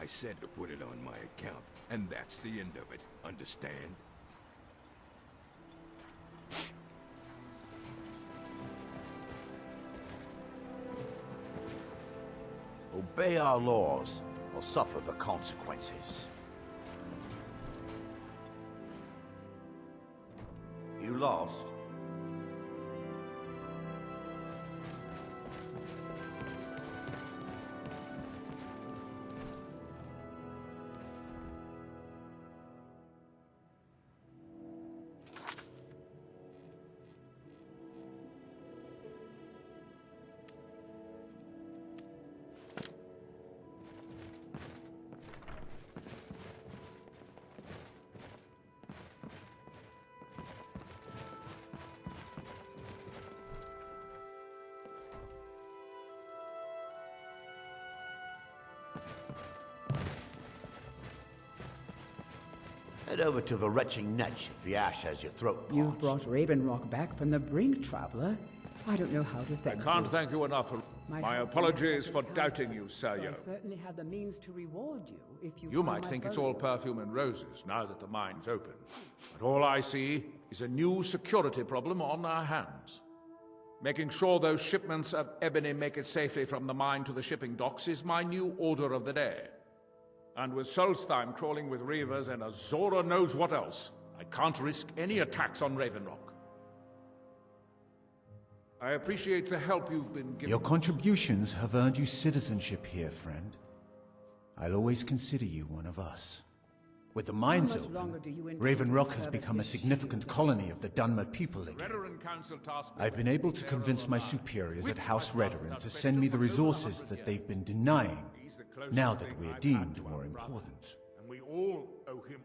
I said to put it on my account, and that's the end of it. Understand? Obey our laws, or suffer the consequences. You lost. Head over to the retching Netch if the ash has your throat parched. You've brought Ravenrock back from the brink, traveler. I don't know how to thank you. I can't thank you enough. My apologies for doubting you, Sir Yo. I certainly have the means to reward you if you... You might think it's all perfume and roses now that the mine's open. But all I see is a new security problem on our hands. Making sure those shipments of ebony make it safely from the mine to the shipping docks is my new order of the day. And with Solstheim crawling with reavers and Azora knows what else, I can't risk any attacks on Ravenrock. I appreciate the help you've been giving. Your contributions have earned you citizenship here, friend. I'll always consider you one of us. With the mines open, Ravenrock has become a significant colony of the Dunmer people again. I've been able to convince my superiors at House Redoran to send me the resources that they've been denying, now that we're deemed more important.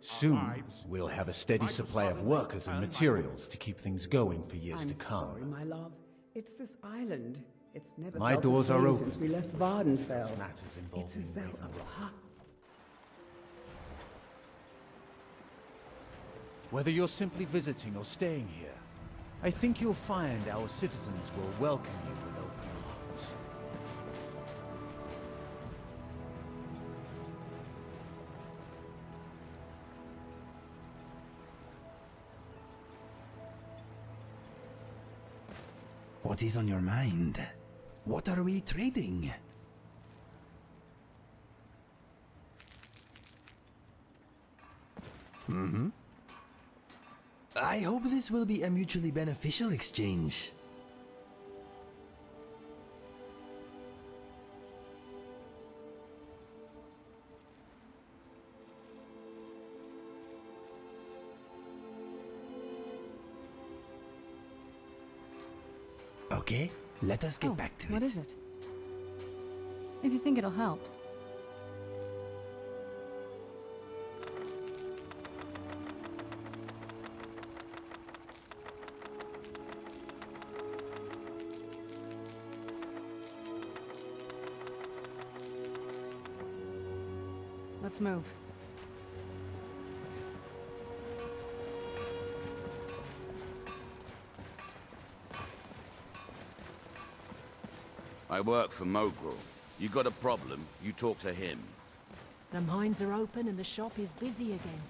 Soon, we'll have a steady supply of workers and materials to keep things going for years to come. Sorry, my love. It's this island. It's never My felt the doors are same open. since we left Vardensfell. Matters It's as though involving Whether you're simply visiting or staying here, I think you'll find our citizens will welcome you with open arms. What is on your mind? What are we trading? I hope this will be a mutually beneficial exchange. Okay, let us get back to it. What is it? If you think it'll help. Let's move. I work for Mogrel. You got a problem, you talk to him. The mines are open and the shop is busy again.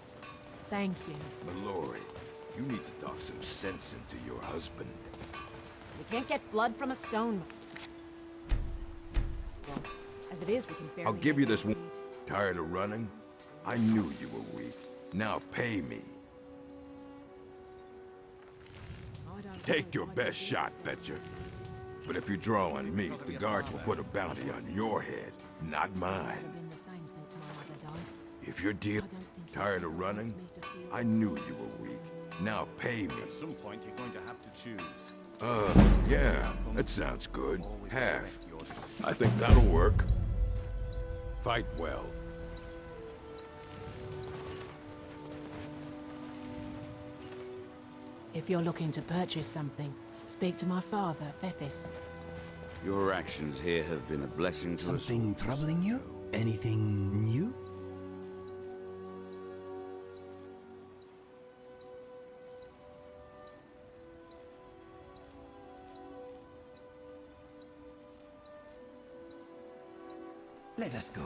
Thank you. Mallory, you need to talk some sense into your husband. We can't get blood from a stone. Well, as it is, we can barely... I'll give you make this ends one. meet. Tired of running? I knew you were weak. Now pay me. I don't Take know your what best to do. shot, Fetcher. But if you draw on me, the guards will put a bounty on your head, not mine. I've been the same since my mother died. If you're I don't think it tired of wants running, me to feel I knew you were weak. Now pay me. At some point, you're going to have to choose. Yeah, that sounds good. Half. I think that'll work. Fight well. If you're looking to purchase something, speak to my father, Fethis. Your actions here have been a blessing to us. Something troubling you? Anything new? Let us go.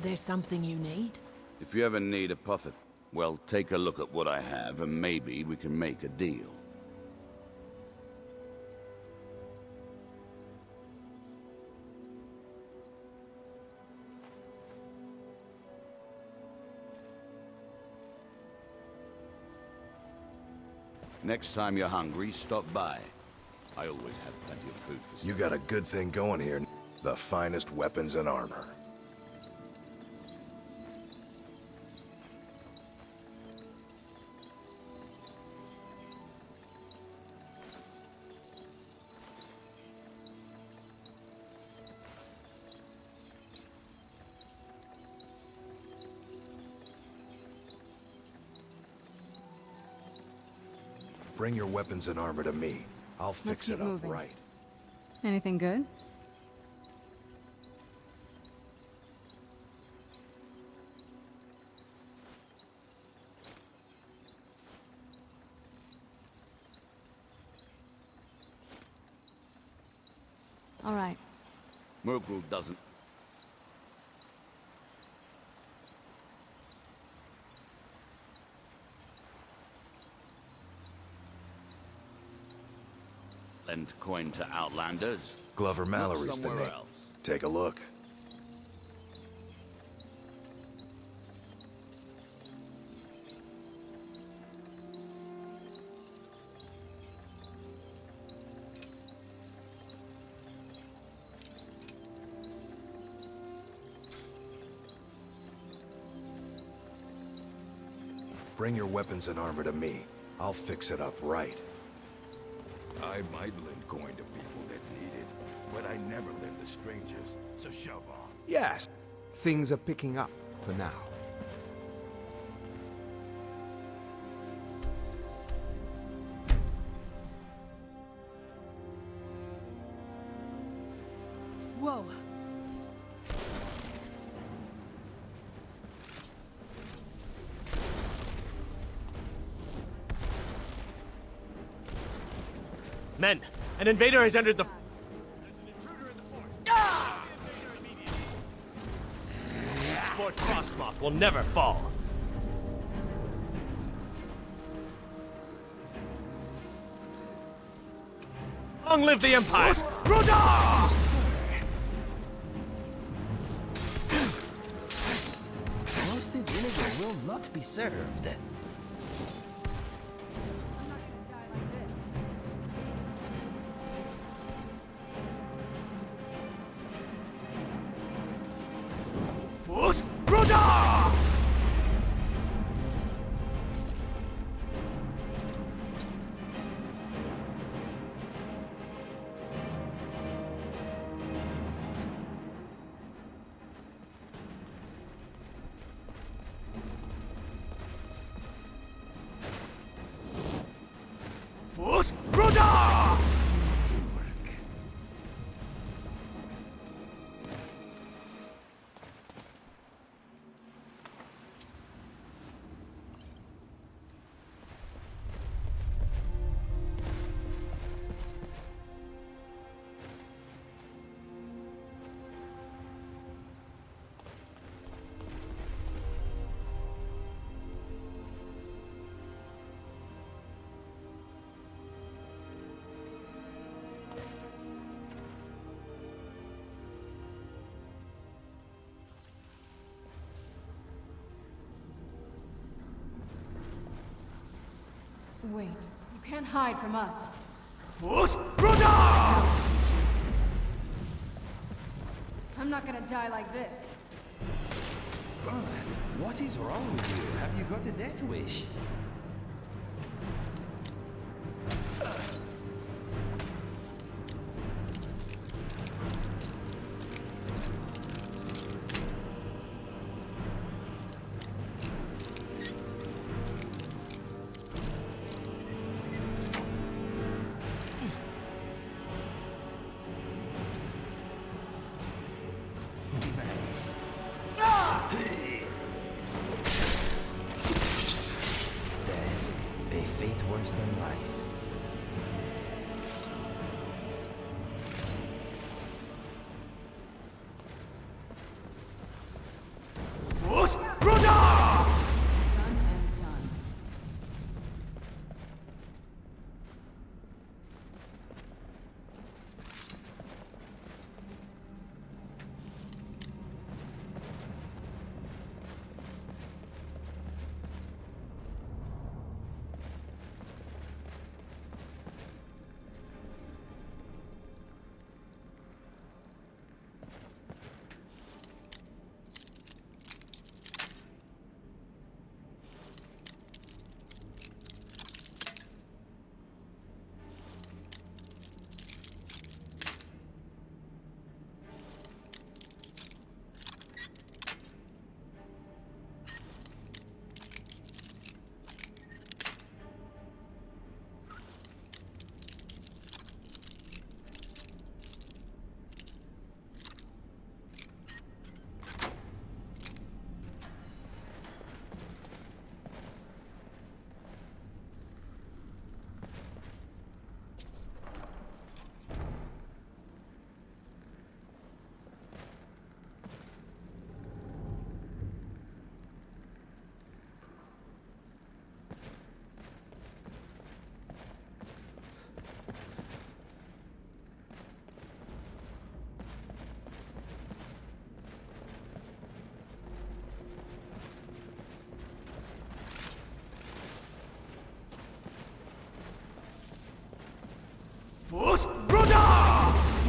There's something you need? If you ever need a puppet, well, take a look at what I have, and maybe we can make a deal. Next time you're hungry, stop by. I always have plenty of food for You got a good thing going here. The finest weapons and armor. Bring your weapons and armor to me. I'll fix keep it up moving. right. Anything good? All right. Murgrul doesn't. Lend coin to outlanders. Glover Mallory's the somewhere name. else. Take a look. Bring your weapons and armor to me. I'll fix it up right. I might lend coin to people that need it, but I never lend to strangers, so shove off. Yes, things are picking up for now. Whoa. Men, an invader has entered the... Fort Frostmoth will never fall. Long live the Empire! Roasted vinegar will not be served. Teamwork. Wait, you can't hide from us. I'm not gonna die like this. Brother, what is wrong with you? Have you got a death wish? Nice. Death, a fate worse than life.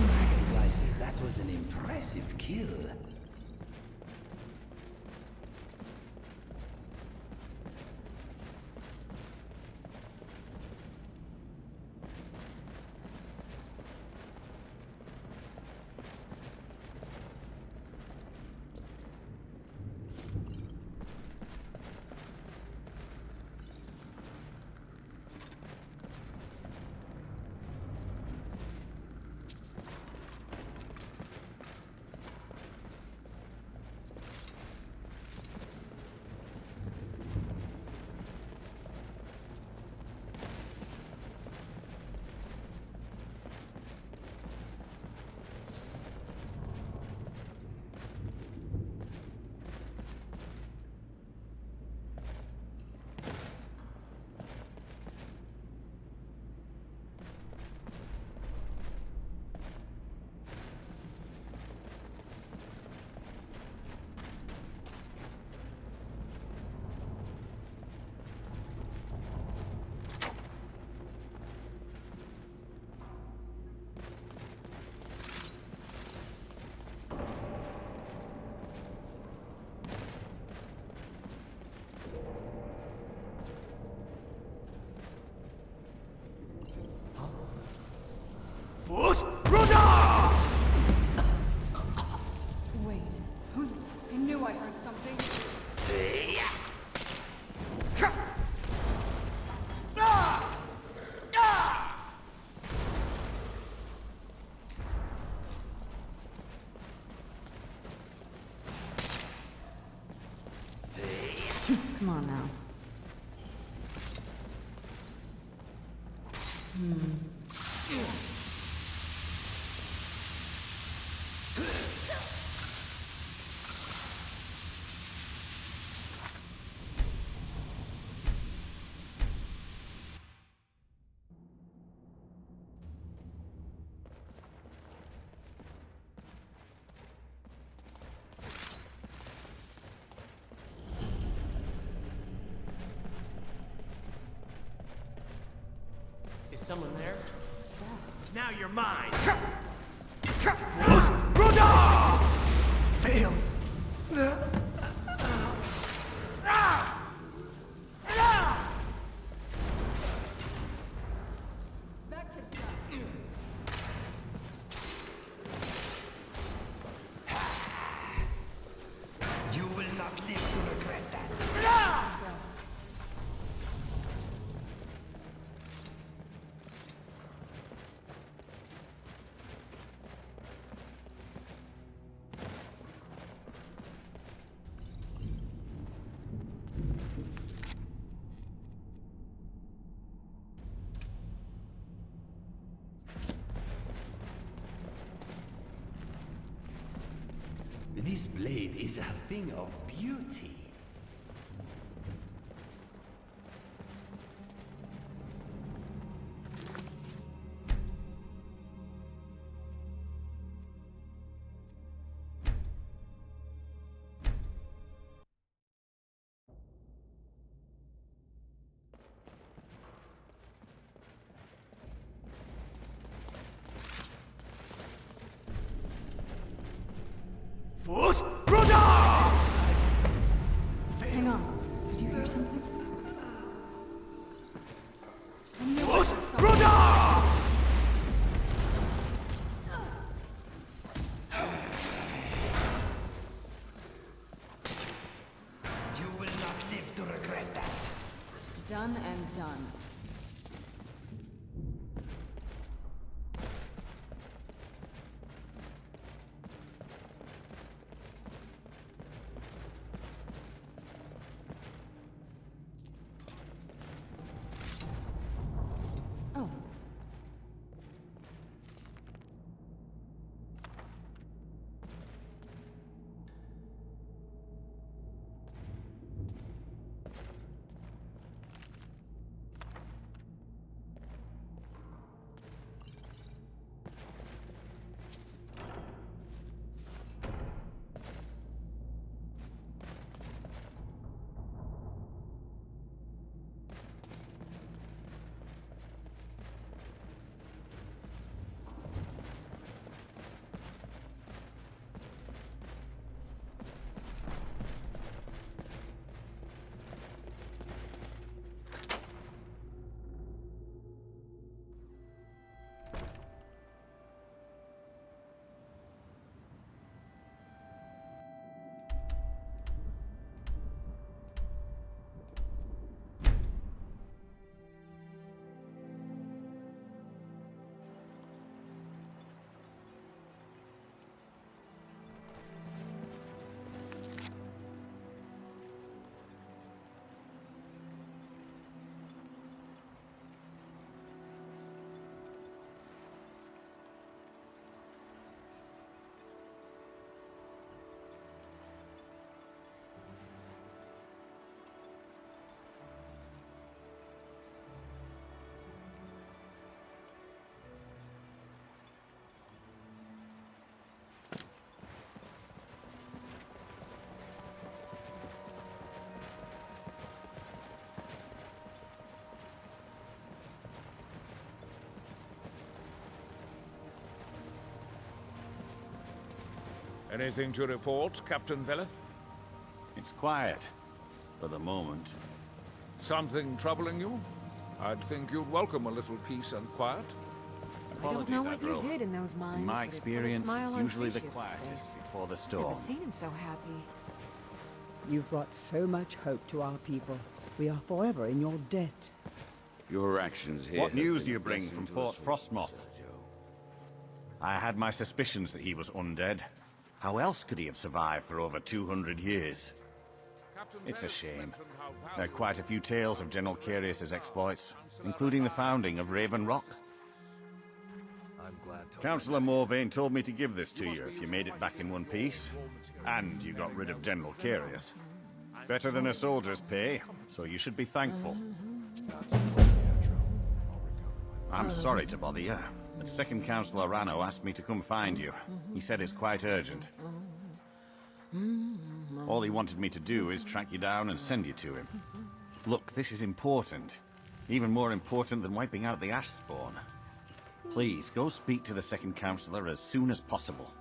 Dragonfly says that was an impressive kill. Wait, who's... I knew I heard something. Come on now. Is someone there? Now you're mine! Failed. Back to dust. You will not live to regret that. Let's go. This blade is a thing of beauty. Hang on. Did you hear something? I knew I heard something. You will not live to regret that. Done and done. Anything to report, Captain Veleth? It's quiet. For the moment. Something troubling you? I'd think you'd welcome a little peace and quiet. I don't know what you did in those mines. In my but it put a experience, smile it's on usually the Theseus's quietest face. before the Never storm. seen him so happy. You've brought so much hope to our people. We are forever in your debt. Your actions here. What have news been do you a bring blessing from to Fort us all, Frostmoth? Sir Joe. I had my suspicions that he was undead. How else could he have survived for over 200 years? It's a shame. There are quite a few tales of General Carius's exploits, including the founding of Raven Rock. I'm glad to Councillor Morvain told me to give this to you if you made it back in one piece. And you got rid of General Carius. Better than a soldier's pay, so you should be thankful. I'm sorry to bother you, but Second Councillor Rano asked me to come find you. He said it's quite urgent. All he wanted me to do is track you down and send you to him. Look, this is important. Even more important than wiping out the Ash Spawn. Please, go speak to the Second Councillor as soon as possible.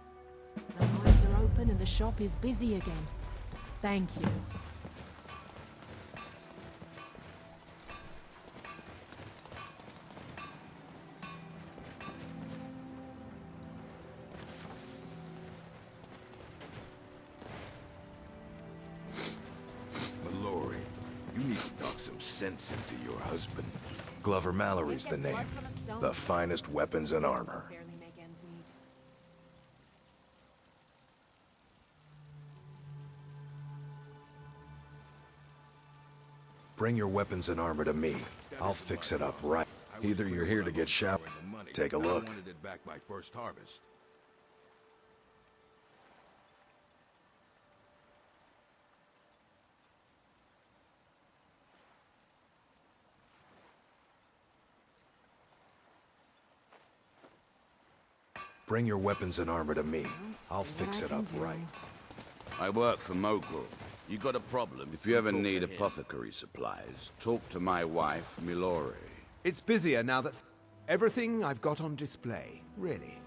The mines are open and the shop is busy again. Thank you. Mallory, you need to talk some sense into your husband. Glover Mallory's the name. The finest weapons and armor. Barely make ends meet. Bring your weapons and armor to me. I'll fix it up right. Either you're here to get shot. Take a look. I wanted it back by first harvest. Bring your weapons and armor to me. I'll fix it up right. I work for Mogul. You got a problem? If you ever need apothecary supplies, talk to my wife, Milori. It's busier now that everything I've got on display, really.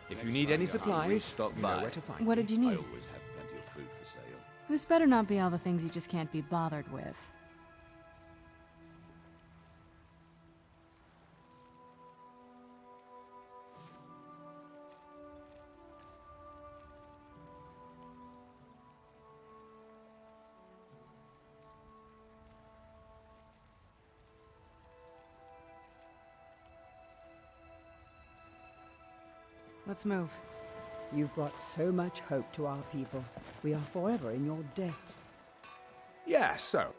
If you need any supplies, you know where to find What me. did you I need? always have plenty of food for sale. This better not be all the things you just can't be bothered with. Let's move. You've brought so much hope to our people. We are forever in your debt. Yeah, so,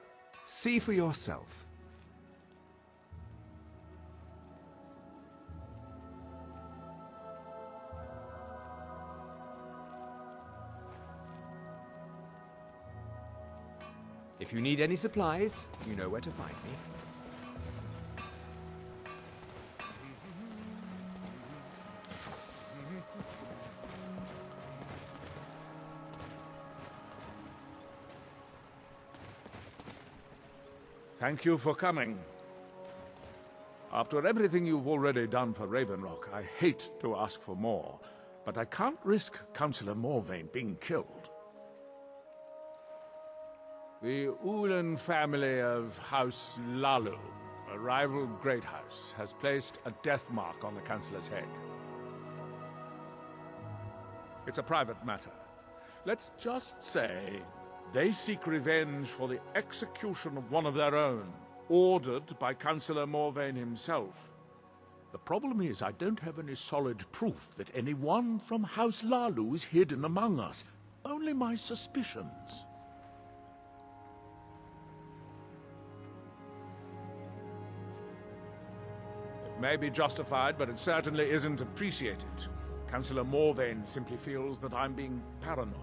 see for yourself. If you need any supplies, you know where to find me. Thank you for coming. After everything you've already done for Raven Rock, I hate to ask for more, but I can't risk Councillor Morvain being killed. The Ulan family of House Lalu, a rival great house, has placed a death mark on the Councillor's head. It's a private matter. Let's just say they seek revenge for the execution of one of their own, ordered by Councillor Morvain himself. The problem is I don't have any solid proof that anyone from House Lalu is hidden among us. Only my suspicions. It may be justified, but it certainly isn't appreciated. Councillor Morvain simply feels that I'm being paranoid.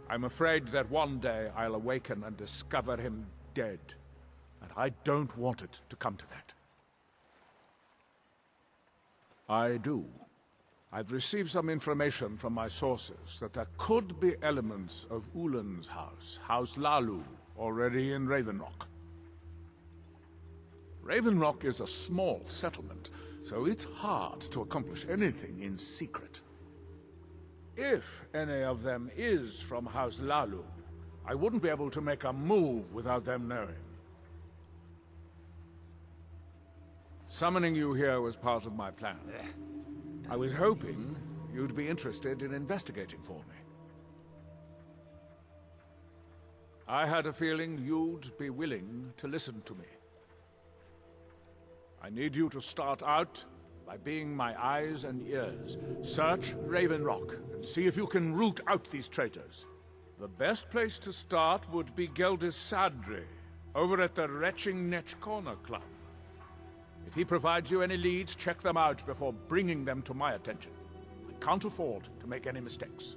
I'm afraid that one day I'll awaken and discover him dead. And I don't want it to come to that. I do. I've received some information from my sources that there could be elements of Ulan's house, House Lalu, already in Ravenrock. Ravenrock is a small settlement, so it's hard to accomplish anything in secret. If any of them is from House Lalu, I wouldn't be able to make a move without them knowing. Summoning you here was part of my plan. I was hoping you'd be interested in investigating for me. I had a feeling you'd be willing to listen to me. I need you to start out by being my eyes and ears. Search Ravenrock and see if you can root out these traitors. The best place to start would be Geldis Sadri, over at the Retching Netch Corner Club. If he provides you any leads, check them out before bringing them to my attention. I can't afford to make any mistakes.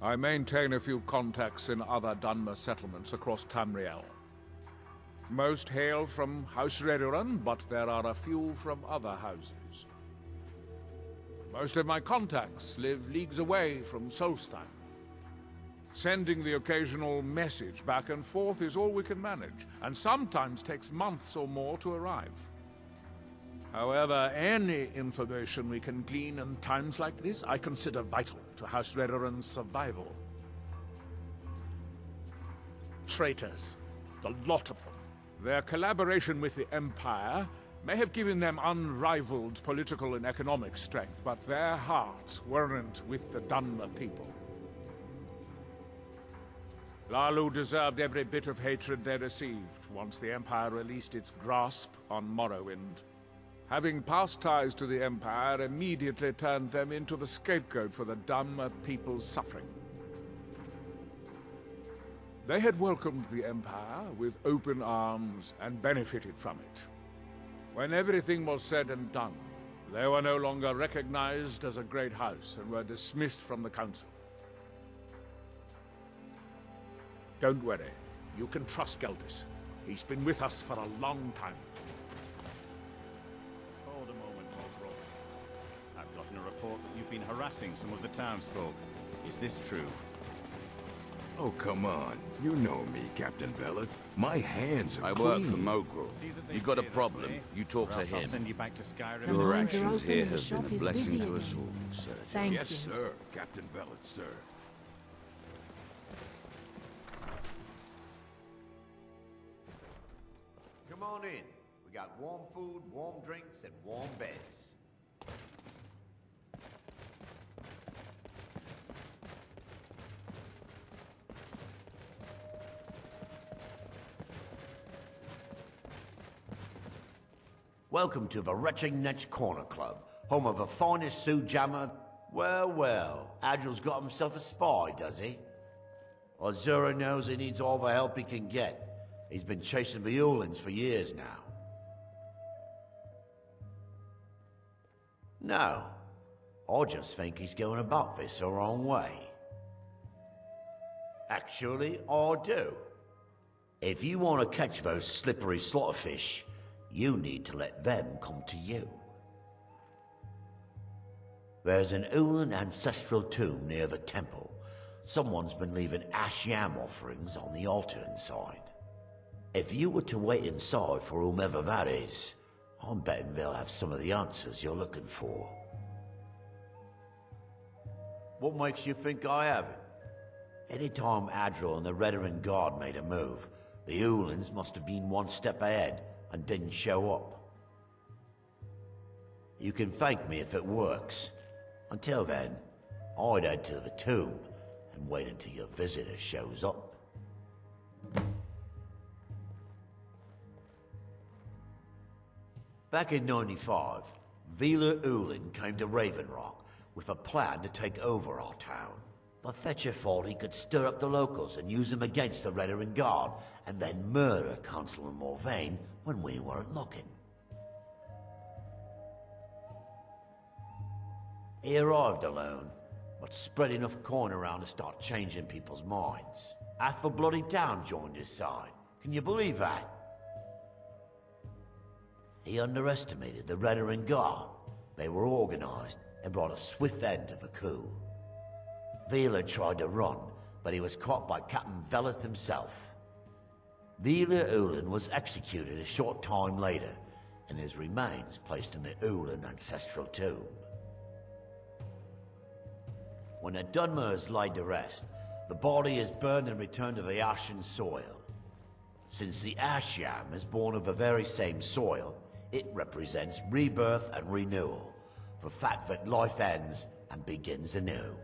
I maintain a few contacts in other Dunmer settlements across Tamriel. Most hail from House Redoran, but there are a few from other houses. Most of my contacts live leagues away from Solstheim. Sending the occasional message back and forth is all we can manage, and sometimes takes months or more to arrive. However, any information we can glean in times like this, I consider vital to House Redoran's survival. Traitors, the lot of them. Their collaboration with the Empire may have given them unrivaled political and economic strength, but their hearts weren't with the Dunmer people. Lalu deserved every bit of hatred they received once the Empire released its grasp on Morrowind. Having past ties to the Empire immediately turned them into the scapegoat for the Dunmer people's suffering. They had welcomed the Empire with open arms and benefited from it. When everything was said and done, they were no longer recognized as a great house and were dismissed from the council. Don't worry. You can trust Geldis. He's been with us for a long time. Hold a moment, Corporal. I've gotten a report that you've been harassing some of the townsfolk. Is this true? Oh, come on. You know me, Captain Veleth. My hands are I clean. work for Mogrul. You got a problem, you talk to I'll him. send you back to Skyrim. The Your mines are actions open here and the have shop been a is blessing busy to us again. all, Sir. Thank Yes, you. sir. Captain Veleth, sir. Come on in. We got warm food, warm drinks, and warm beds. Welcome to the Retching Netch Corner Club, home of the finest Sue Jammer. Well, well, Adril's got himself a spy, does he? Well, Zura knows he needs all the help he can get. He's been chasing the Ulans for years now. No, I just think he's going about this the wrong way. Actually, I do. If you want to catch those slippery slaughterfish, you need to let them come to you. There's an Ulan ancestral tomb near the temple. Someone's been leaving ash yam offerings on the altar inside. If you were to wait inside for whomever that is, I'm betting they'll have some of the answers you're looking for. What makes you think I haven't? Anytime Adril and the Redoran Guard made a move, the Ulans must have been one step ahead and didn't show up. You can thank me if it works. Until then, I'd head to the tomb and wait until your visitor shows up. Back in 95, Vila Ulin came to Raven Rock with a plan to take over our town. The Fetcher thought he could stir up the locals and use them against the Redoran Guard, and then murder Consular Morvain when we weren't looking. He arrived alone, but spread enough coin around to start changing people's minds. Half the bloody town joined his side. Can you believe that? He underestimated the Redoran Guard. They were organized and brought a swift end to the coup. Vila tried to run, but he was caught by Captain Veleth himself. Vila Ulin was executed a short time later, and his remains placed in the Ulin ancestral tomb. When the Dunmer is laid to rest, the body is burned and returned to the ashen soil. Since the ash yam is born of the very same soil, it represents rebirth and renewal, the fact that life ends and begins anew.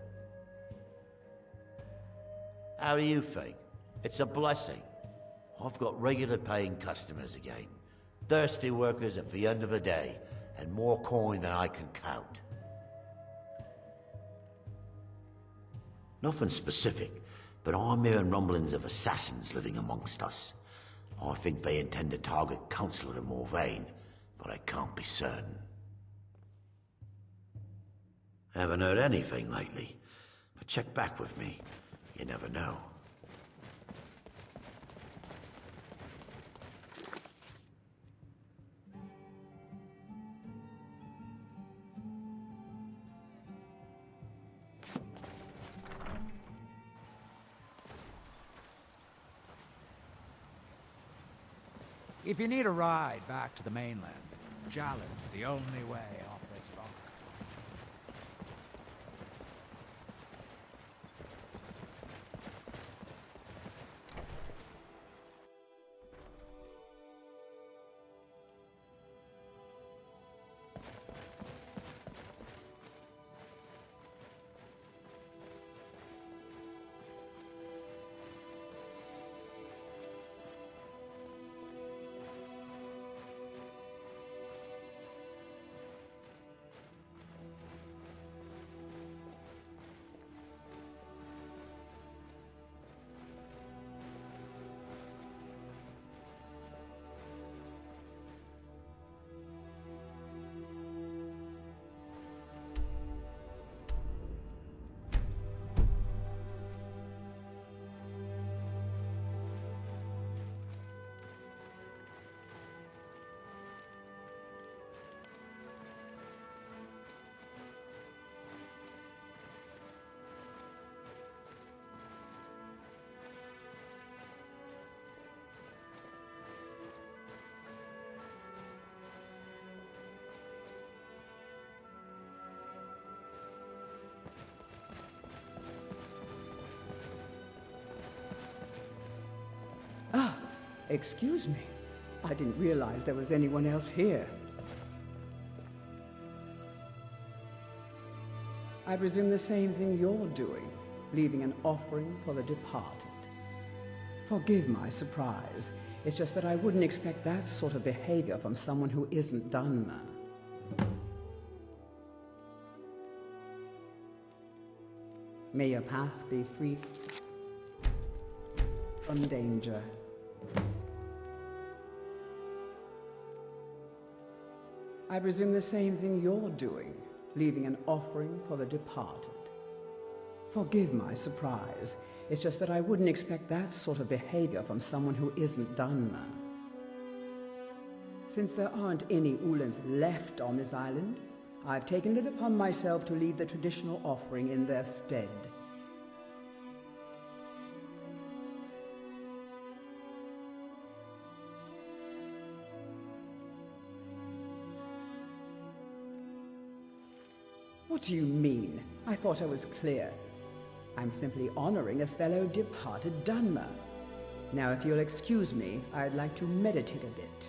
How do you think? It's a blessing. I've got regular paying customers again, thirsty workers at the end of the day, and more coin than I can count. Nothing specific, but I'm hearing rumblings of assassins living amongst us. I think they intend to target Consular Morvain, but I can't be certain. Haven't heard anything lately, but check back with me. You never know. If you need a ride back to the mainland, Jalen's the only way off this rock. Excuse me. I didn't realize there was anyone else here. I presume the same thing you're doing, leaving an offering for the departed. Forgive my surprise. It's just that I wouldn't expect that sort of behavior from someone who isn't Dunmer. May your path be free from danger. I presume the same thing you're doing, leaving an offering for the departed. Forgive my surprise. It's just that I wouldn't expect that sort of behavior from someone who isn't Dunmer. Since there aren't any Ulans left on this island, I've taken it upon myself to leave the traditional offering in their stead. What do you mean? I thought I was clear. I'm simply honoring a fellow departed Dunmer. Now, if you'll excuse me, I'd like to meditate a bit.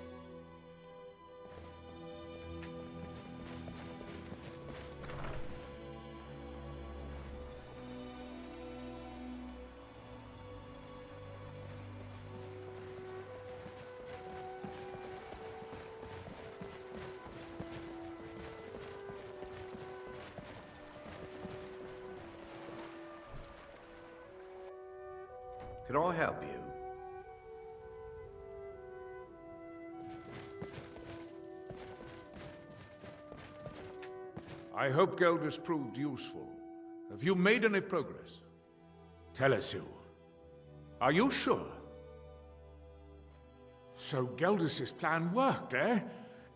Can I help you? I hope Geldis proved useful. Have you made any progress? Tell us, you. Are you sure? So Geldis' plan worked, eh?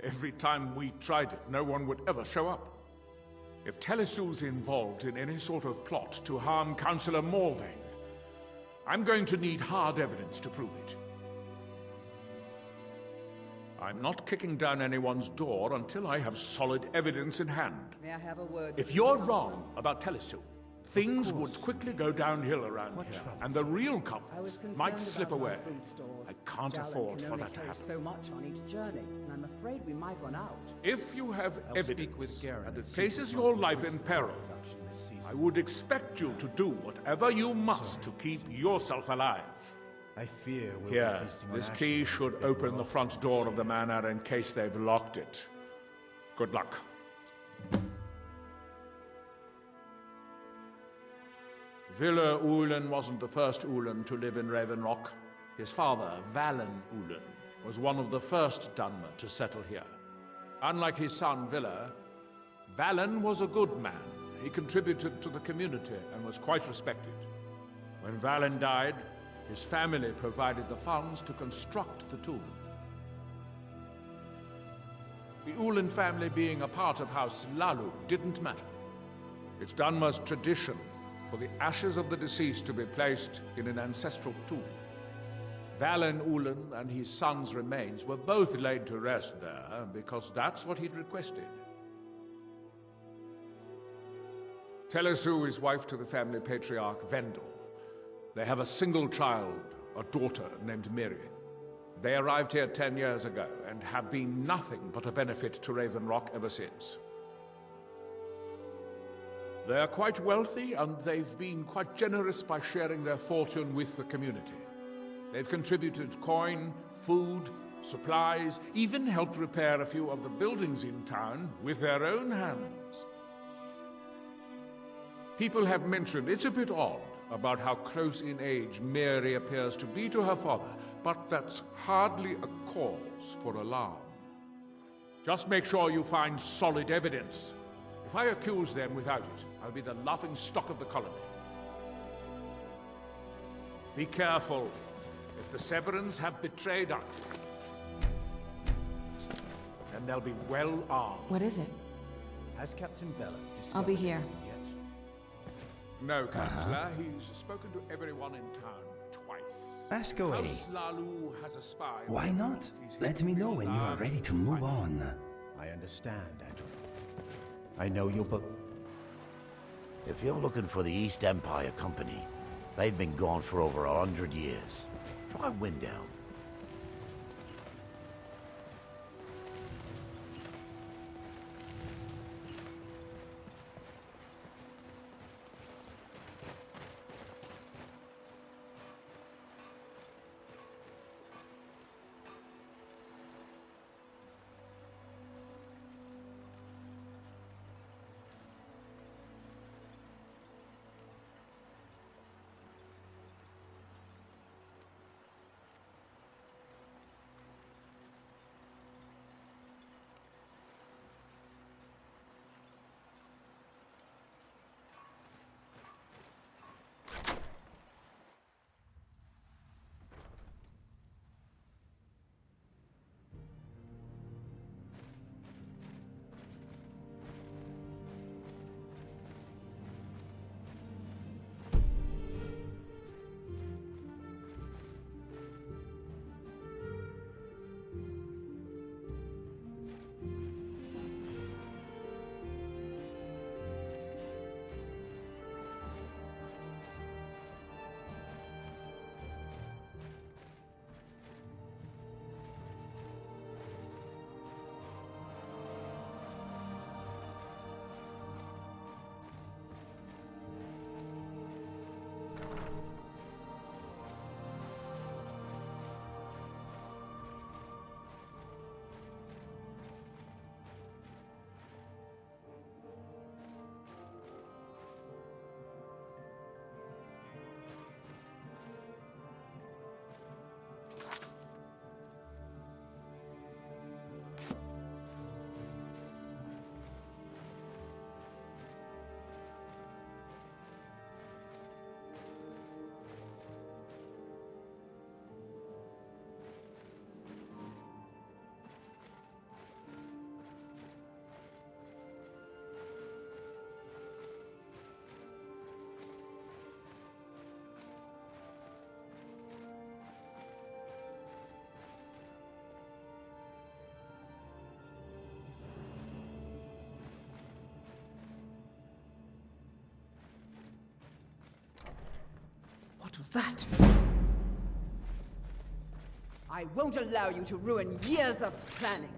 Every time we tried it, no one would ever show up. If Telesu's involved in any sort of plot to harm Councillor Morvain, I'm going to need hard evidence to prove it. I'm not kicking down anyone's door until I have solid evidence in hand. May I have a word? If you're wrong about Telesu, things would quickly go downhill around here, and the real culprits might slip away. I can't afford for that to happen. So much on each journey, and I'm afraid we might run out. If you have evidence that it places your life in peril, I would expect you to do whatever you must to keep yourself alive. I fear we'll Here, be feasting on this ashes key should open the front door of the manor in case they've locked it. Good luck. Villa Ulen wasn't the first Ulen to live in Raven Rock. His father, Valen Ulen, was one of the first Dunmer to settle here. Unlike his son, Villa, Valen was a good man. He contributed to the community and was quite respected. When Valen died, his family provided the funds to construct the tomb. The Ulen family being a part of House Lalu didn't matter. It's Dunmer's tradition for the ashes of the deceased to be placed in an ancestral tomb. Valen Ulen and his son's remains were both laid to rest there because that's what he'd requested. Telesu is wife to the family patriarch Vendel. They have a single child, a daughter named Miri. They arrived here 10 years ago and have been nothing but a benefit to Raven Rock ever since. They are quite wealthy, and they've been quite generous by sharing their fortune with the community. They've contributed coin, food, supplies, even helped repair a few of the buildings in town with their own hands. People have mentioned it's a bit odd about how close in age Mary appears to be to her father, but that's hardly a cause for alarm. Just make sure you find solid evidence. If I accuse them without it, I'll be the laughing stock of the colony. Be careful. If the Severans have betrayed us, then they'll be well armed. What is it? Has Captain Velet discovered I'll be here. anything yet? No, Counselor. He's spoken to everyone in town twice. Ask away. House Lalu has a spy. Why not? Let me know when you are ready to move on. I understand, Andrew. I know you'll but... If you're looking for the East Empire Company, they've been gone for over 100 years. Try Windhelm. What was that? I won't allow you to ruin years of planning.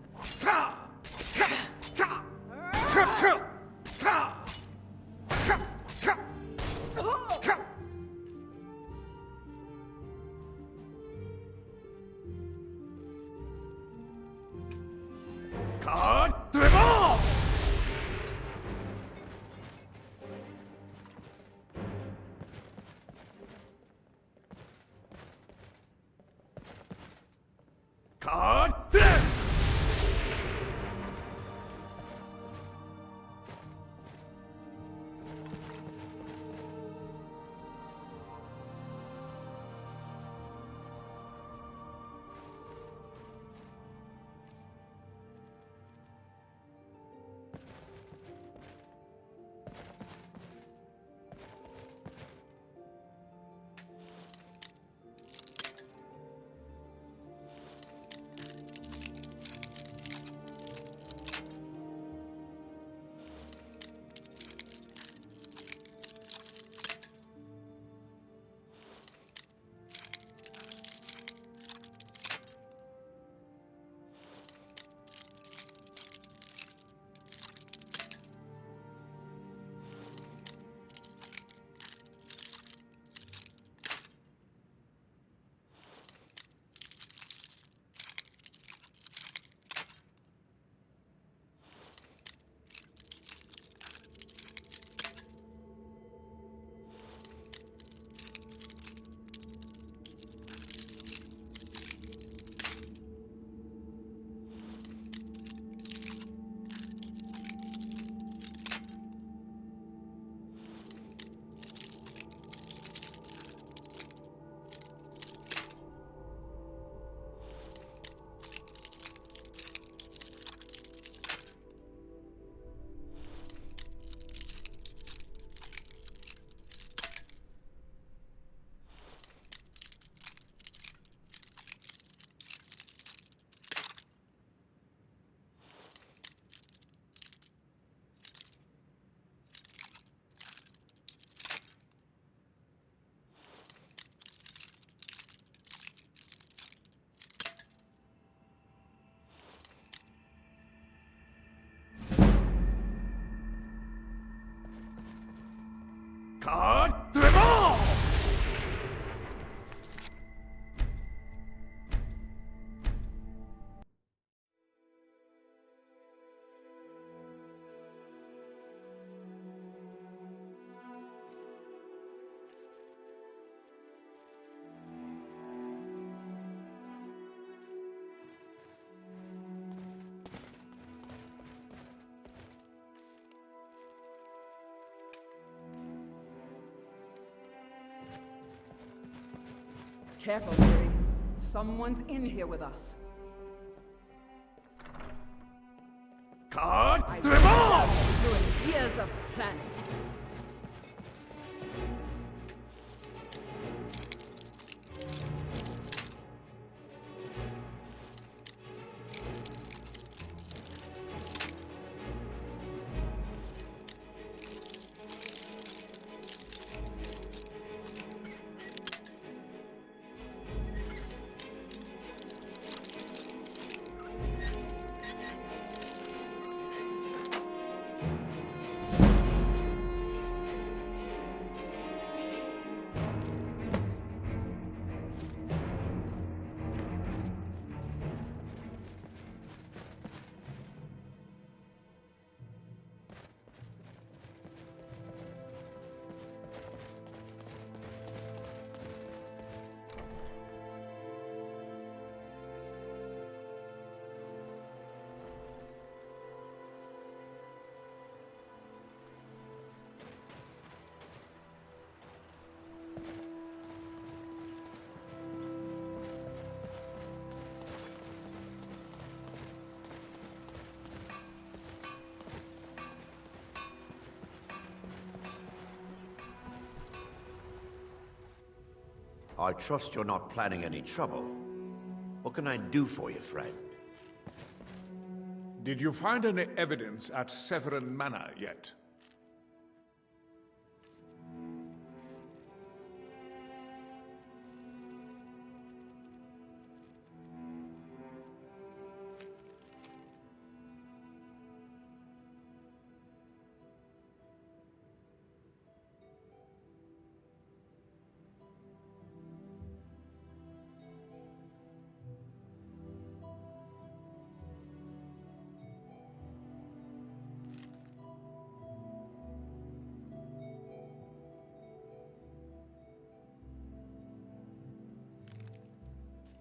Careful, Yuri. Someone's in here with us. I ruined years of planning. I trust you're not planning any trouble. What can I do for you, friend? Did you find any evidence at Severin Manor yet?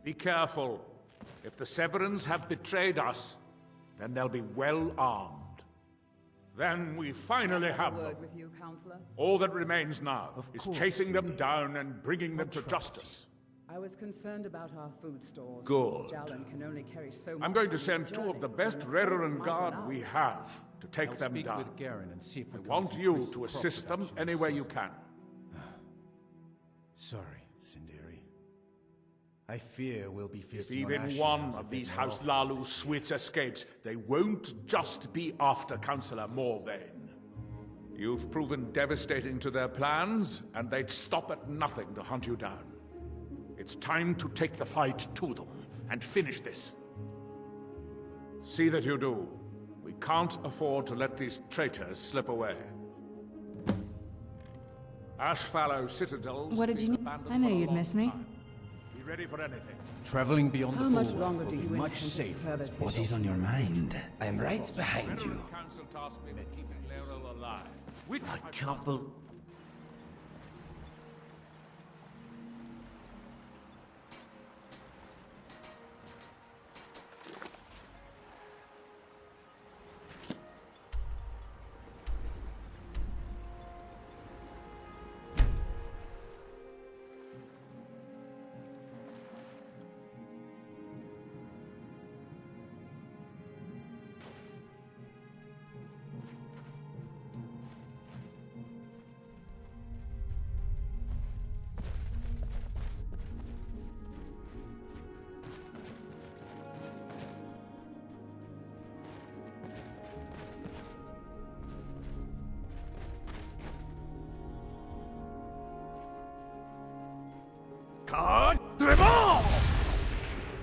Be careful. If the Severins have betrayed us, then they'll be well armed. Then we finally have them. With you, Counselor? All that remains now is chasing them down and bringing them to justice. I was concerned about our food stores. Good. Jalen can only carry so much. I'm going to on send his two of the journey. best Dawnguard we have to take them down. With Garen and see if we I can't want you increase to the assist crop them production any way this you season. can. Sorry, Sindiri. I fear we'll be If feasting on even ash one yams of a these bit more House often. Lalu Swits escapes, they won't just be after Councillor Morvain. You've proven devastating to their plans, and they'd stop at nothing to hunt you down. It's time to take the fight to them and finish this. See that you do. We can't afford to let these traitors slip away. Ashfallow Citadel's What did you been need? abandoned I knew for a you'd long miss me. time. Be ready for anything. Traveling beyond How the much bulwark longer will do be you much intend to safer. serve as What is on your mind? I am right behind you. Veteran Council tasked me with keeping Laeral alive. Which I can't believe...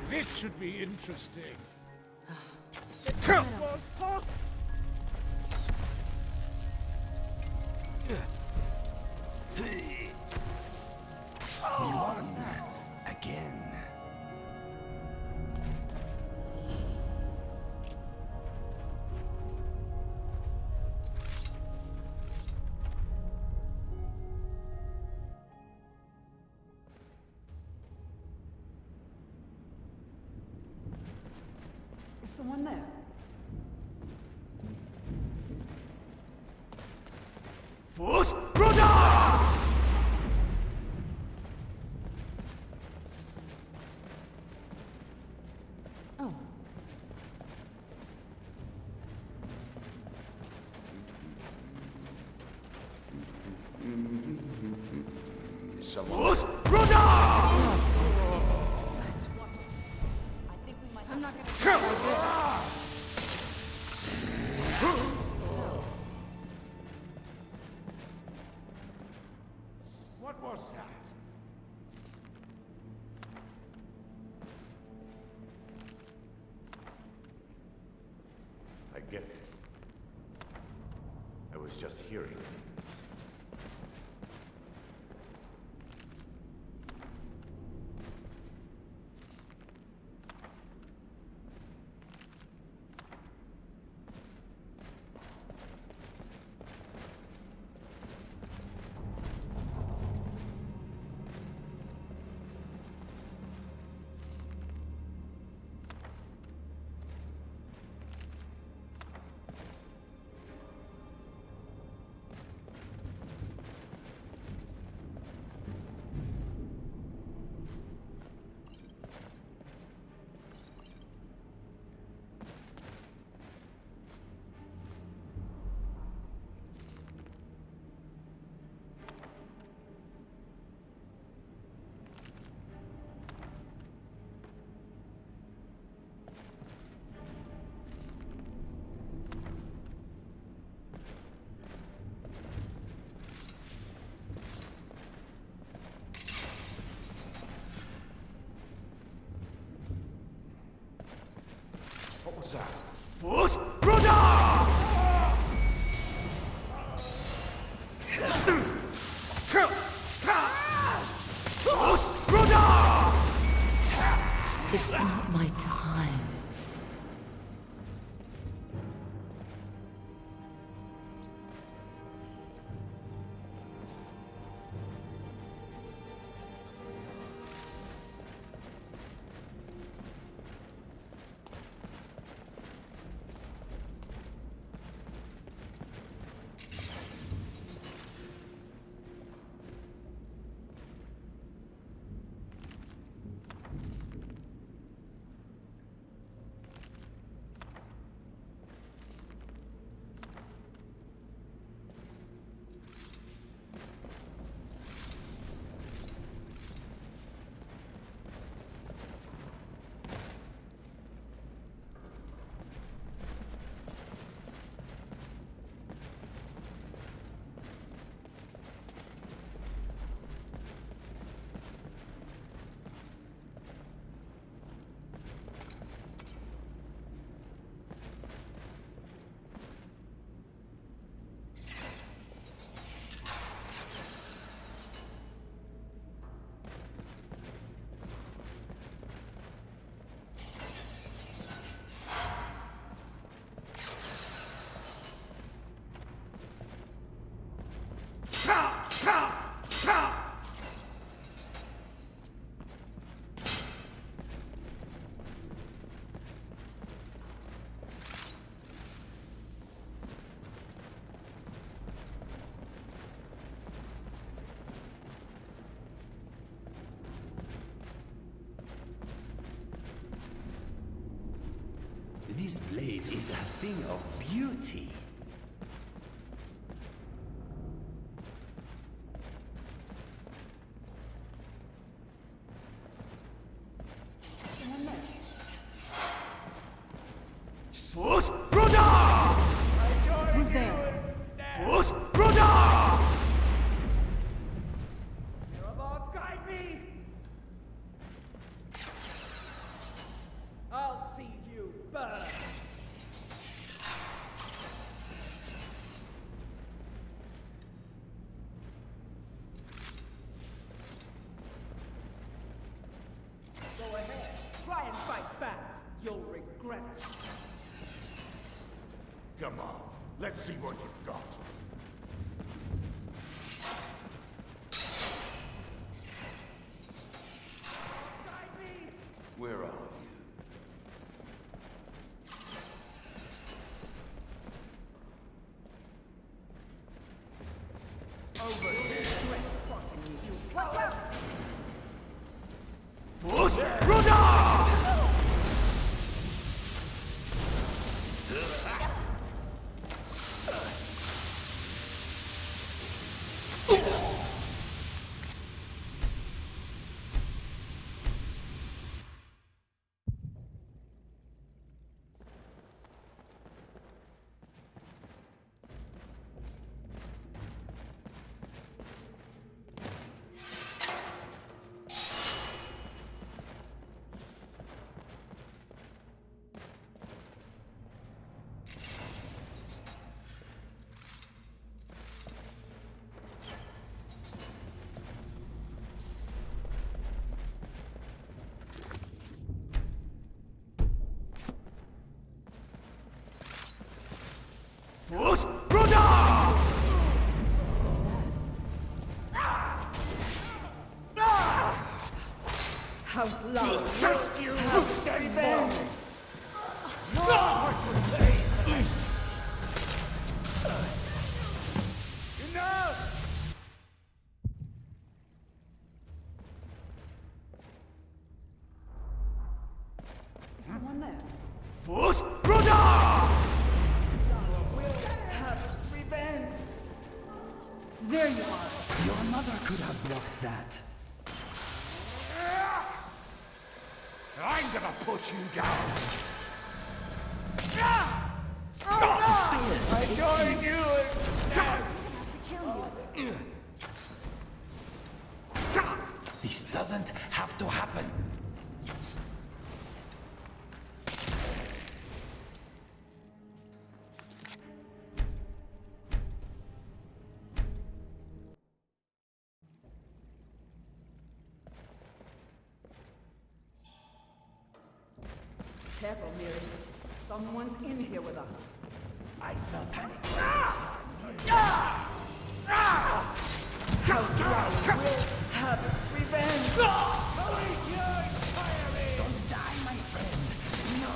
This should be interesting. We won. Again. Is someone there? Force Brother! Oh. Force Brother! I'm not gonna What was that? I get it. I was just hearing. What was that? Force Brother! Force Brother! It's not my time. This blade is a thing of beauty. Who's there? Guide me! I'll see you burn! Go ahead. Try and fight back. You'll regret it. Come on, let's see what you've got. Where are you? Over here. Crossing you. Watch out! House love. Wished you have revenge. Enough! Is someone there? Force Brother! Will have its revenge. There you are. Your mother could have blocked that. I'm gonna put you down! I join you in This doesn't have to happen. Careful, Miri. Someone's in here with us. I smell panic. House Love will have its revenge. Don't die, my friend. No.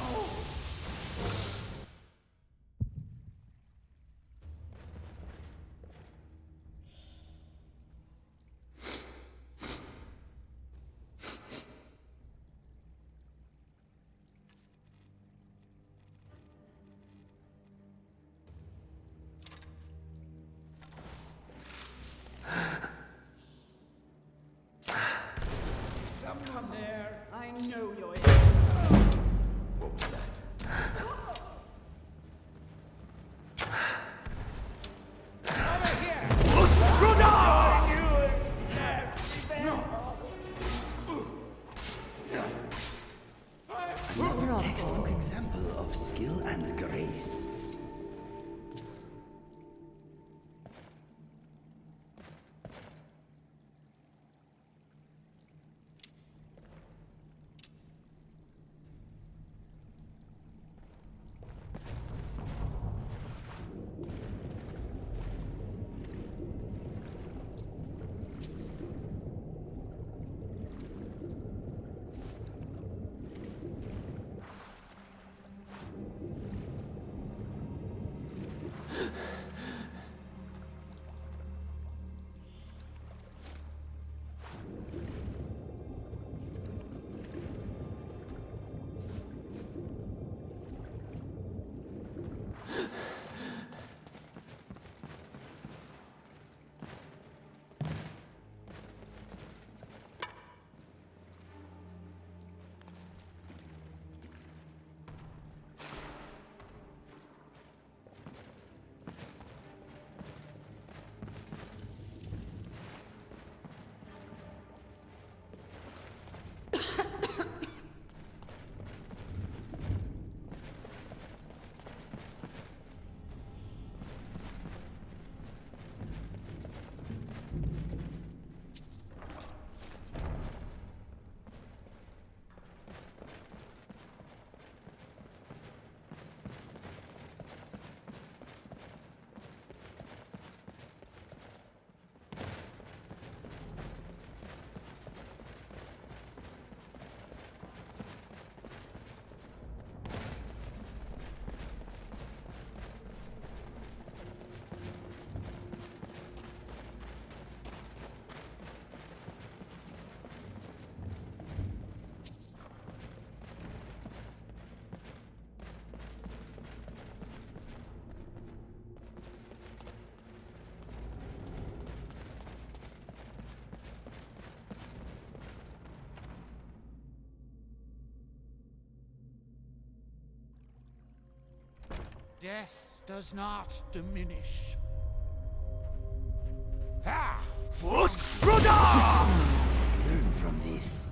Death does not diminish. Ha! Learn from this.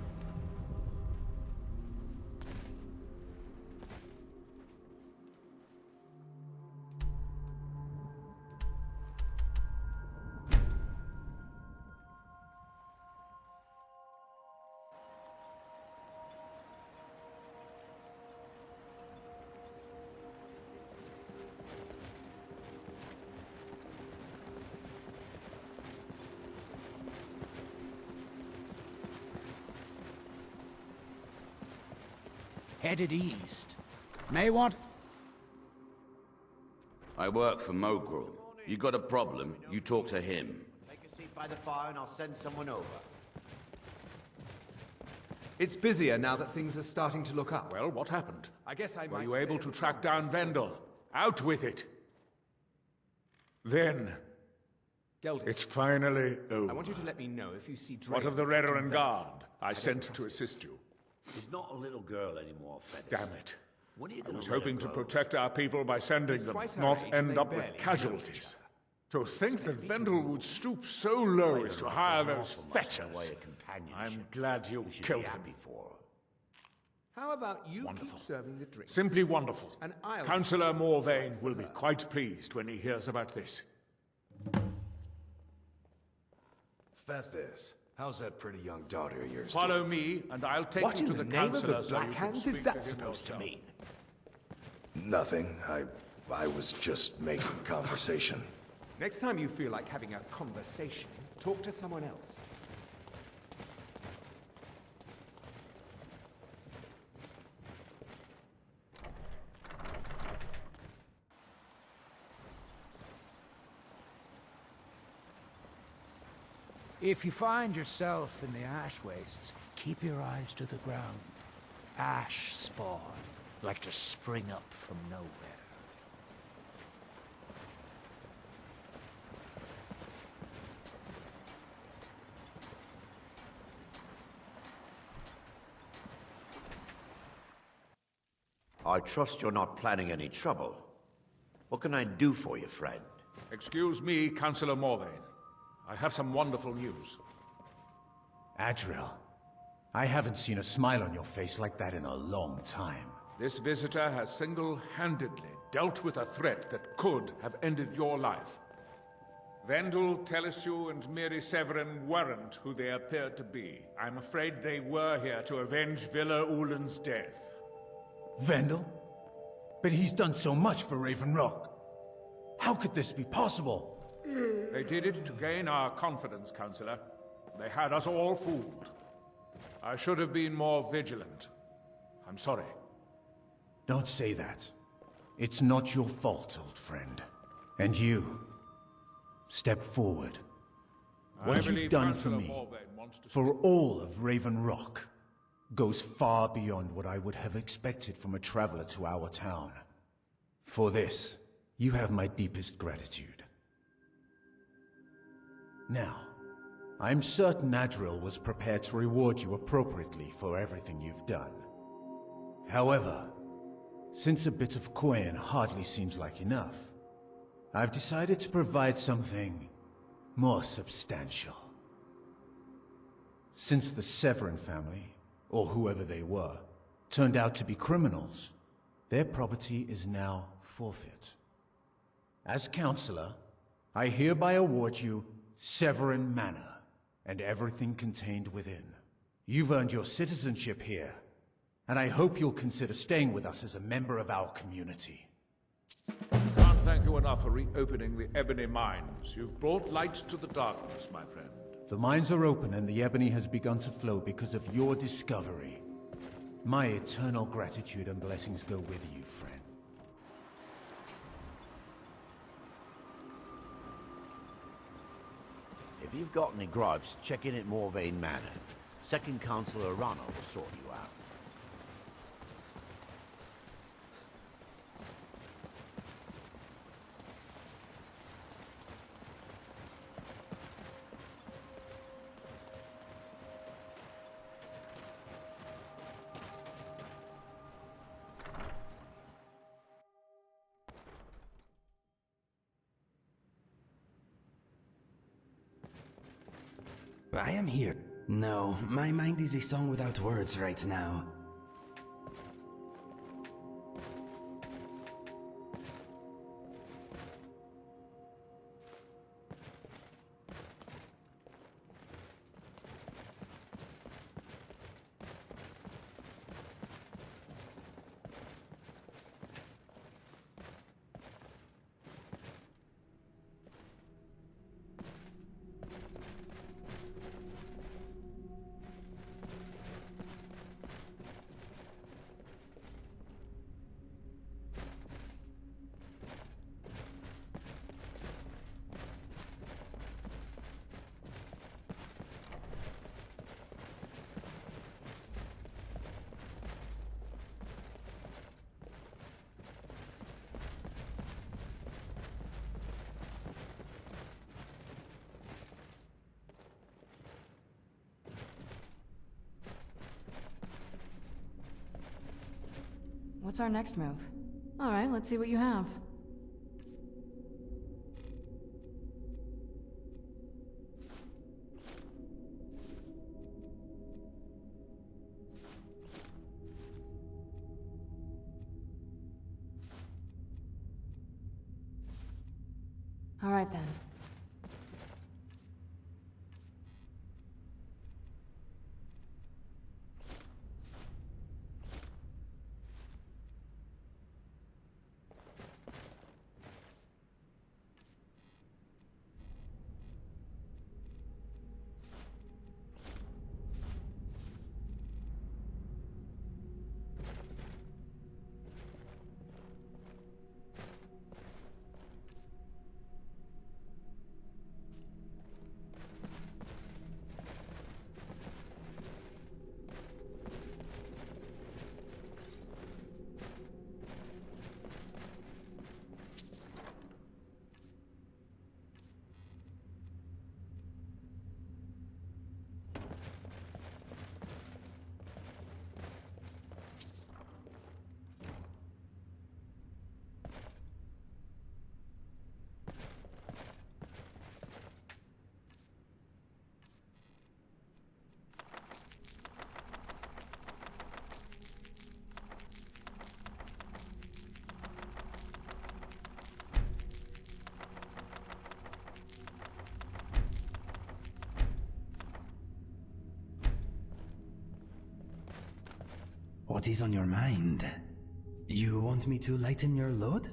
Headed east. May want... I work for Mogrel. You got a problem, you talk to him. Take a seat by the fire and I'll send someone over. It's busier now that things are starting to look up. Well, what happened? I guess I Were might you say able it to was track down Vendel? Out with it! Then... Geldis, It's finally over. I want you to let me know if you see Drake. What of the Reverend Guard I sent to assist you? She's not a little girl anymore, Feathers. Damn it. When are you I gonna was let her hoping to grow? protect our people by sending them, twice her not age and end they up with barely know each casualties. To think that Vendel would stoop so low as to hire those fetchers. I'm glad you killed him. How about you Wonderful. keep serving the drinks? Simply wonderful. And I'll... Councillor Morvain will be quite pleased when he hears about this. Fethis, how's that pretty young daughter of yours Follow me, and I'll take What you in to the the name of the councillor so Black you can Hands is speak that to him supposed to yourself. mean? doing? Nothing. I was just making conversation. Next time you feel like having a conversation, talk to someone else. If you find yourself in the ash wastes, keep your eyes to the ground. Ash spawn, like to spring up from nowhere. I trust you're not planning any trouble. What can I do for you, friend? Excuse me, Councillor Morvain. I have some wonderful news. Adriel, I haven't seen a smile on your face like that in a long time. This visitor has single-handedly dealt with a threat that could have ended your life. Vendel, Telesue, and Miri Severin weren't who they appeared to be. I'm afraid they were here to avenge Villa Ulen's death. Vendel? But he's done so much for Raven Rock. How could this be possible? They did it to gain our confidence, Councillor. They had us all fooled. I should have been more vigilant. I'm sorry. Don't say that. It's not your fault, old friend. And you, step forward. What you've done for me, for all of Raven Rock, goes far beyond what I would have expected from a traveler to our town. For this, you have my deepest gratitude. Now, I'm certain Adriel was prepared to reward you appropriately for everything you've done. However, since a bit of coin hardly seems like enough, I've decided to provide something more substantial. Since the Severin family, or whoever they were, turned out to be criminals, their property is now forfeit. As Counselor, I hereby award you Severin Manor, and everything contained within. You've earned your citizenship here, and I hope you'll consider staying with us as a member of our community. Can't thank you enough for reopening the Ebony Mines. You've brought light to the darkness, my friend. The mines are open and the ebony has begun to flow because of your discovery. My eternal gratitude and blessings go with you, friend. If you've got any gripes, check in at Morvain Manor. Second Councillor Rana will sort you out. I am here. No, my mind is a song without words right now. What's our next move? Alright, let's see what you have. Alright then. What is on your mind? You want me to lighten your load?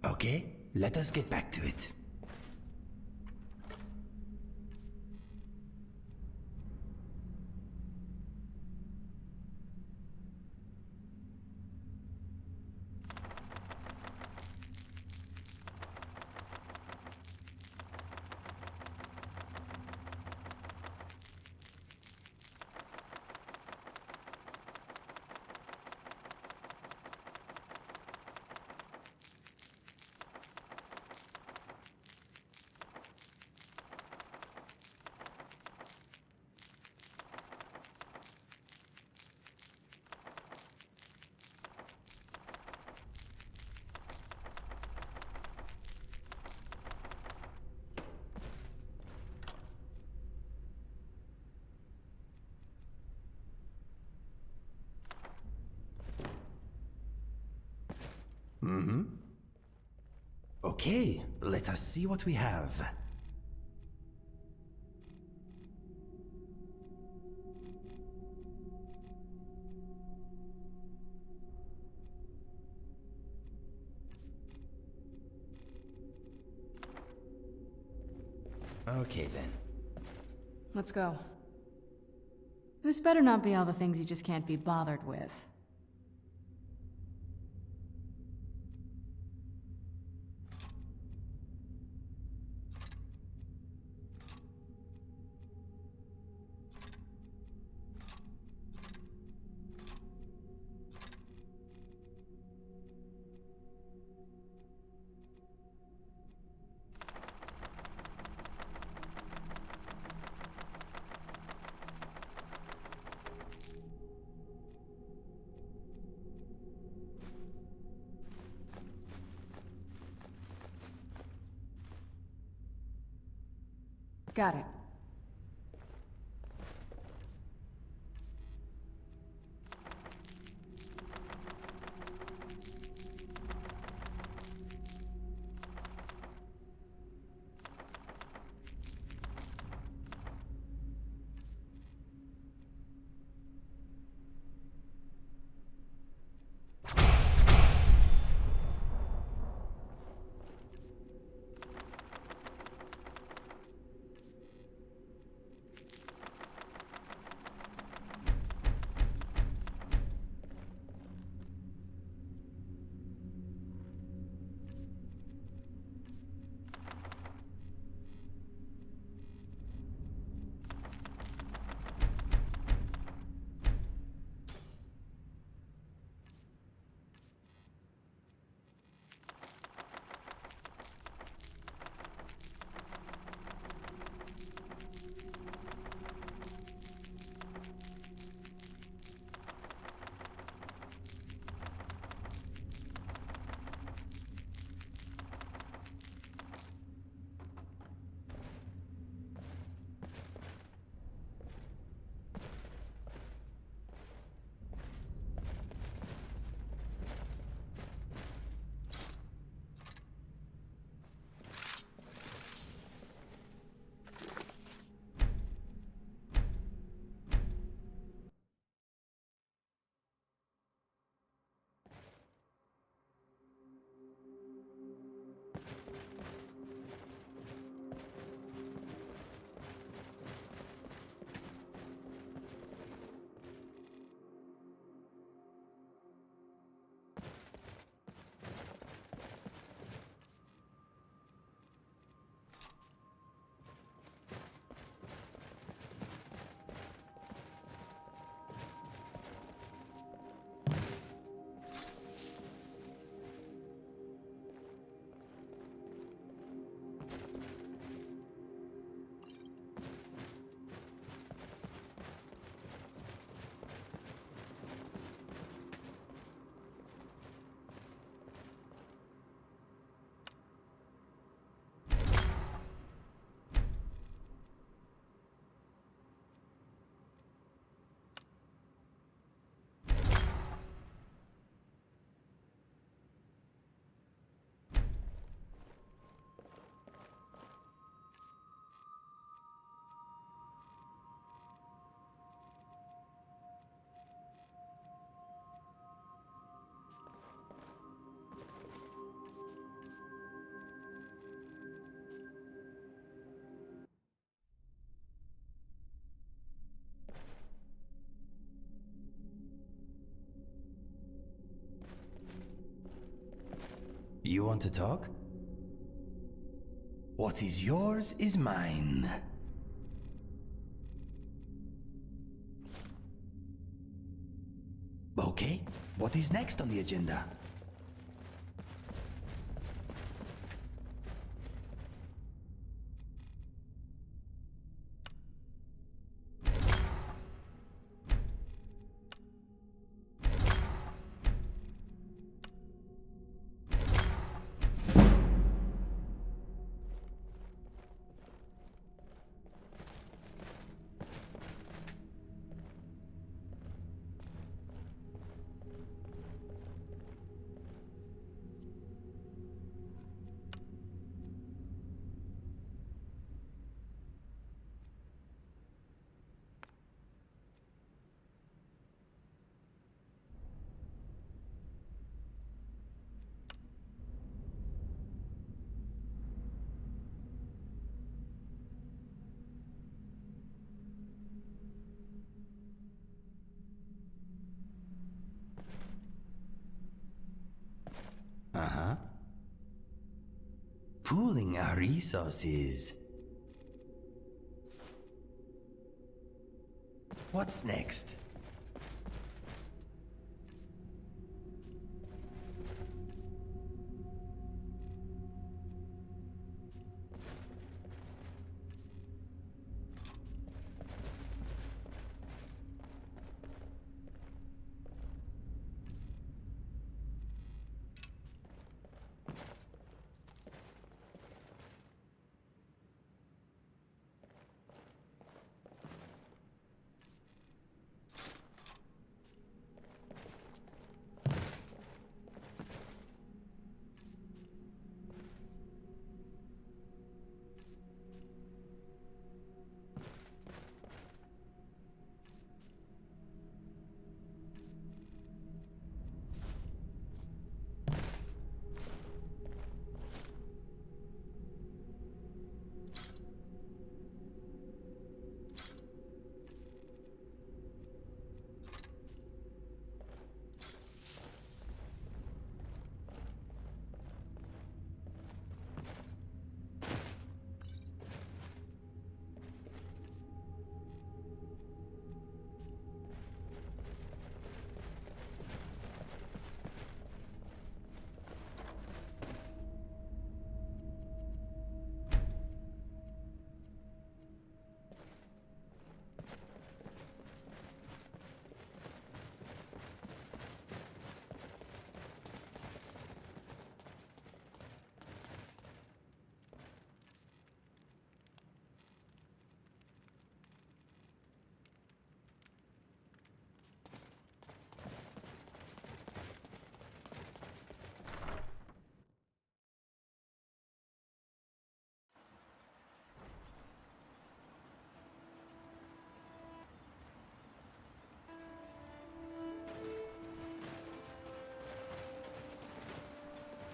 Okay, let us get back to it. Mm-hmm. Okay, let us see what we have. Okay then. Let's go. This better not be all the things you just can't be bothered with. Got it. You want to talk? What is yours is mine. Okay, what is next on the agenda? Uh-huh. Pooling our resources. What's next?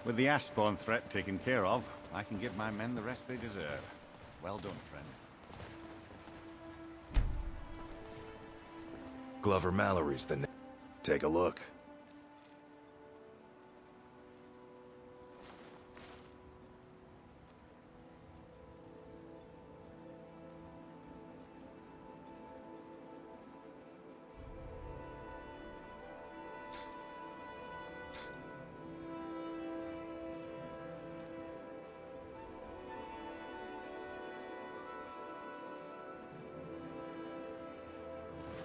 With the ash spawn threat taken care of, I can give my men the rest they deserve. Well done, friend. Glover Mallory's the name. Take a look.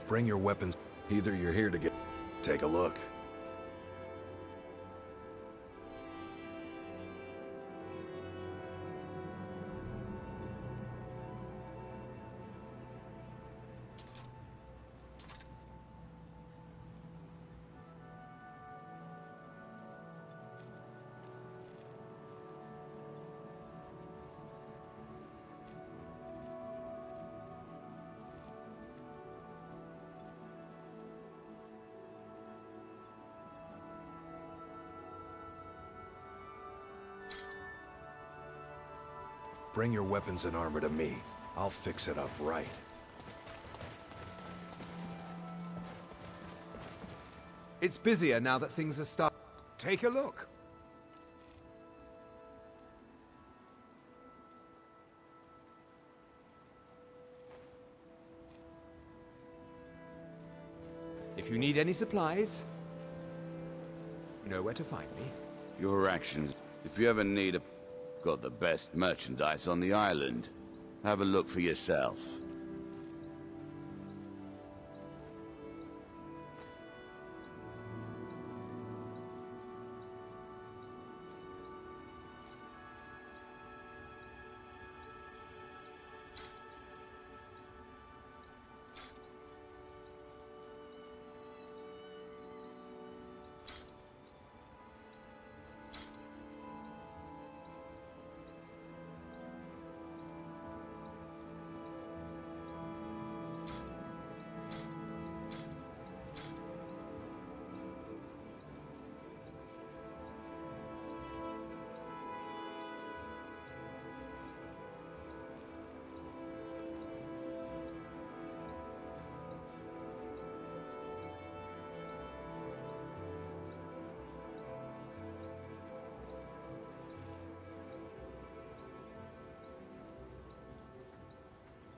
Bring your weapons. Either you're here to get... Take a look. Bring your weapons and armor to me. I'll fix it up right. It's busier now that things are starting. Take a look. If you need any supplies, you know where to find me. Your actions. If you ever need a... Got the best merchandise on the island. Have a look for yourself.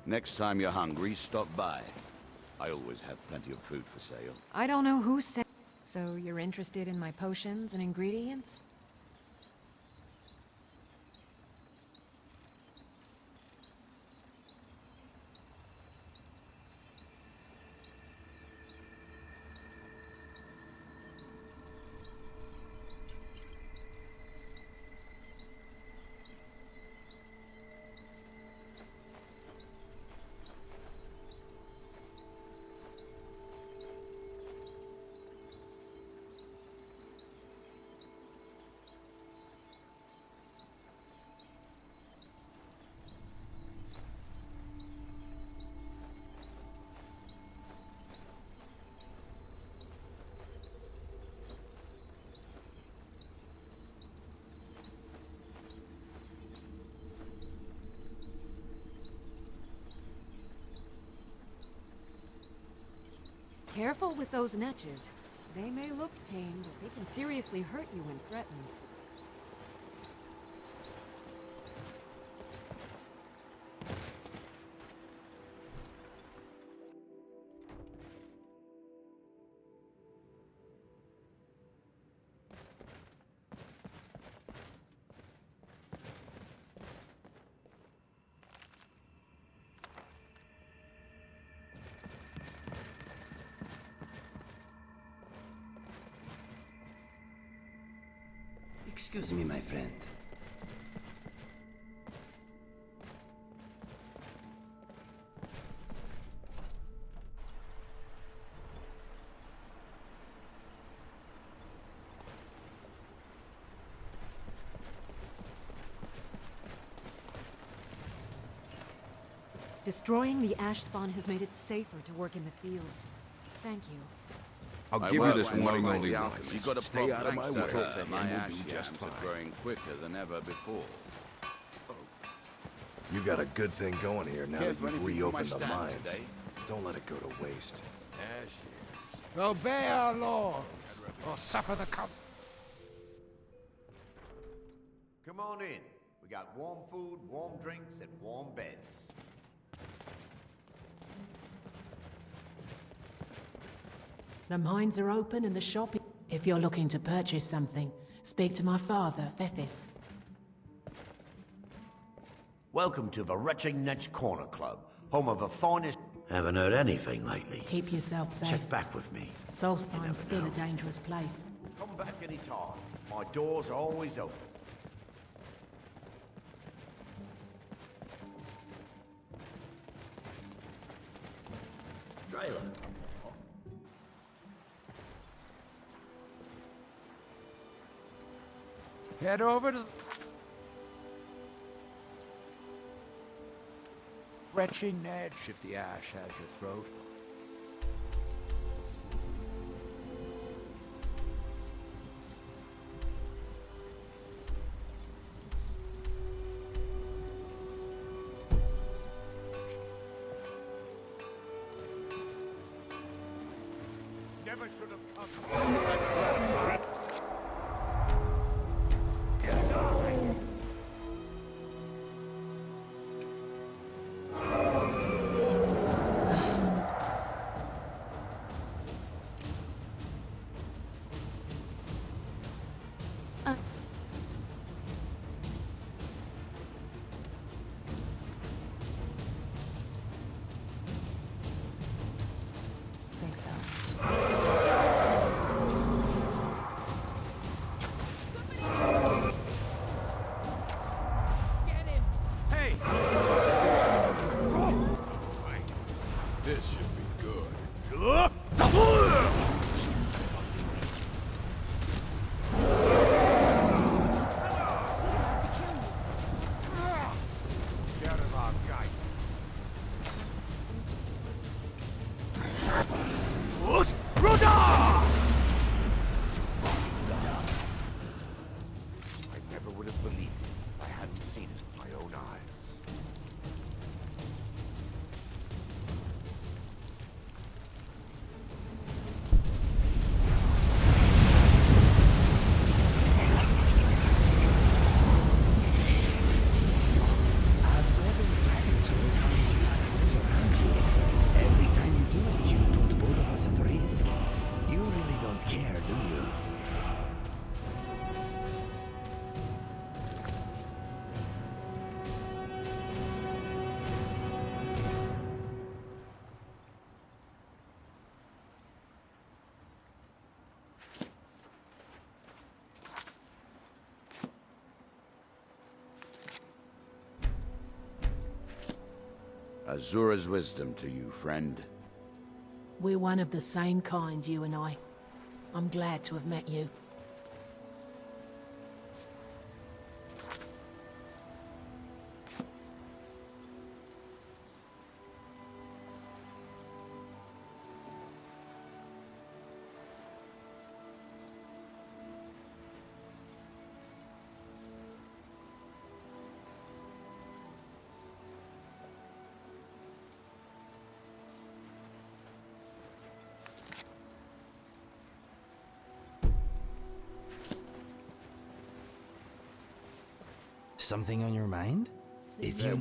Next time you're hungry, stop by. I always have plenty of food for sale. I don't know who said... So you're interested in my potions and ingredients? Careful with those netches. They may look tame, but they can seriously hurt you when threatened. Excuse me, my friend. Destroying the ash spawn has made it safer to work in the fields. Thank you. I'll I give you work this for warning Mogo only the once. Alchemist. You got a Stay out of my problem? way, Thanks to her, my and we'll ash do just yams fine. are growing quicker than ever before. You got a good thing going here now Care that for you've anything from my reopened the stand mines. today? Don't let it go to waste. Obey our lords, or suffer the come. Come on in. We got warm food, warm drinks, and warm beds. The mines are open and the shop... If you're looking to purchase something, speak to my father, Fethis. Welcome to the Retching Netch Corner Club, home of the finest... Haven't heard anything lately. Keep yourself safe. Check back with me. Solstheim's still a dangerous place. Come back any time. My doors are always open. Trailer. Head over to... Retching Netch if the ash has your throat. Never should have come. Think so. This should be good. Get out of our gate. I never would have believed it if I hadn't seen it with my own eyes. Absorbing dragon souls harms you and others around you. Every time you do it, you put both of us at risk. You really don't care, do you? Azura's wisdom to you, friend. We're one of the same kind, you and I. I'm glad to have met you. Something on your mind? If you...